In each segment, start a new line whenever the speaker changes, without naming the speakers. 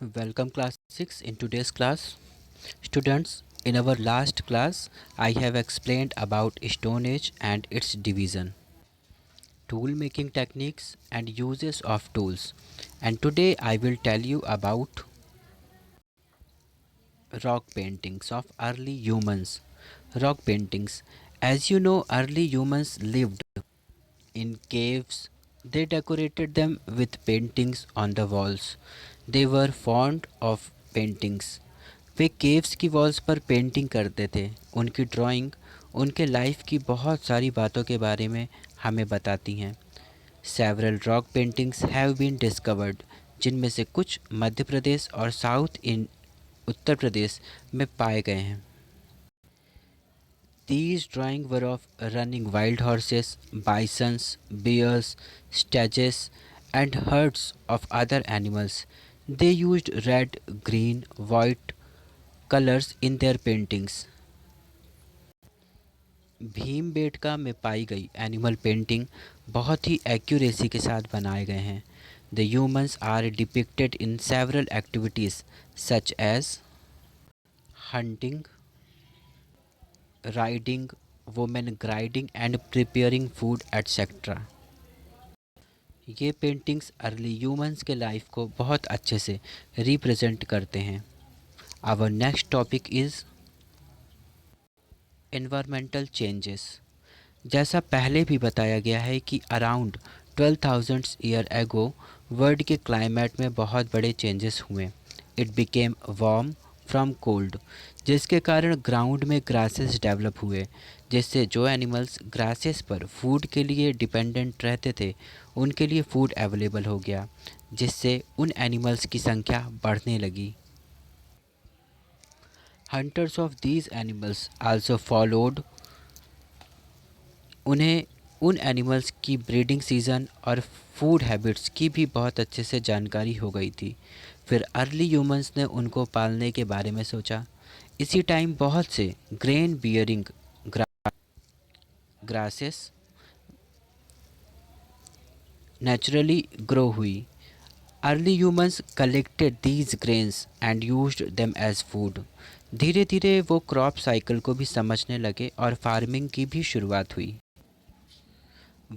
Welcome class 6 in today's class. Students, in our last class, I have explained about Stone Age and its division, tool making techniques and uses of tools. And today I will tell you about rock paintings of early humans. Rock paintings. As you know, early humans lived in caves. They decorated them with paintings on the walls. They were fond of paintings. Way caves की walls पर painting करते थे। उनकी drawing उनके life की बहुत सारी बातों के बारे में हमें बताती हैं। Several rock paintings have been discovered, जिनमें से कुछ मध्य प्रदेश और साउथ इन उत्तर प्रदेश में पाए गए हैं। These drawings were of running wild horses, bisons, bears, stages, and herds of other animals. They used red, green, white colors in their paintings. Bhimbetka में पाई गई एनिमल पेंटिंग बहुत ही एक्यूरेसी के साथ बनाए गए हैं। The humans are depicted in several activities such as hunting, riding, women grinding and preparing food etc. ये paintings early humans के लाइफ को बहुत अच्छे से रिप्रेजेंट करते हैं। Our next topic is environmental changes. जैसा पहले भी बताया गया है कि अराउंड 12,000 ईयर एगो वर्ल्ड के क्लाइमेट में बहुत बड़े चेंजेस हुए। It became warm from cold, जिसके कारण ग्राउंड में ग्रासेस डेवलप हुए, जिससे जो एनिमल्स ग्रासेस पर फूड के लिए डिपेंडेंट रहते थे उनके लिए फूड अवेलेबल हो गया, जिससे उन एनिमल्स की संख्या बढ़ने लगी। Hunters of these animals also followed. उन्हें उन एनिमल्स की ब्रीडिंग सीज़न और फूड हैबिट्स की भी बहुत अच्छे से जानकारी हो गई थी। फिर अर्ली ह्यूमंस ने उनको पालने के बारे में सोचा। इसी टाइम बहुत से grain bearing grasses naturally grow हुई। Early humans collected these grains and used them as food. धीरे धीरे वो क्रॉप साइकिल को भी समझने लगे और फार्मिंग की भी शुरुआत हुई।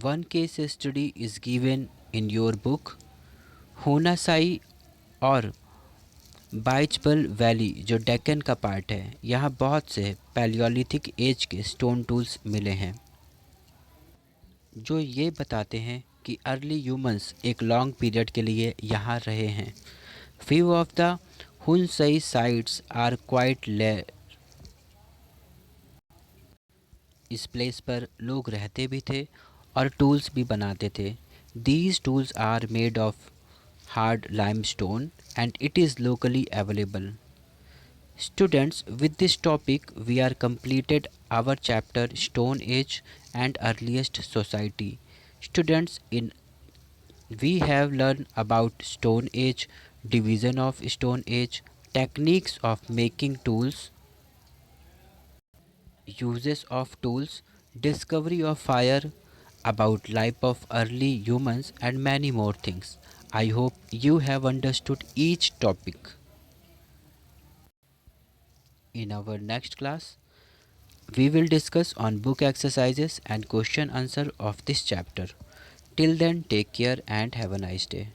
One case study is given in your book. Hunsgi और बाइचबल वैली जो डेक्कन का पार्ट है, यहाँ बहुत से पैलियोलिथिक एज के स्टोन टूल्स मिले हैं जो ये बताते हैं कि अर्ली ह्यूमंस एक लॉन्ग पीरियड के लिए यहाँ रहे हैं। Few of the Hunsgi sites are quite large. इस प्लेस पर लोग रहते भी थे और टूल्स भी बनाते थे। These tools are made of hard limestone and it is locally available. Students, with this topic we are completed our chapter Stone Age and Earliest Society. Students, in we have learned about Stone Age, division of Stone Age, techniques of making tools, uses of tools, discovery of fire, about life of early humans and many more things. I hope you have understood each topic. In our next class, we will discuss on book exercises and question answer of this chapter. Till then, take care and have a nice day.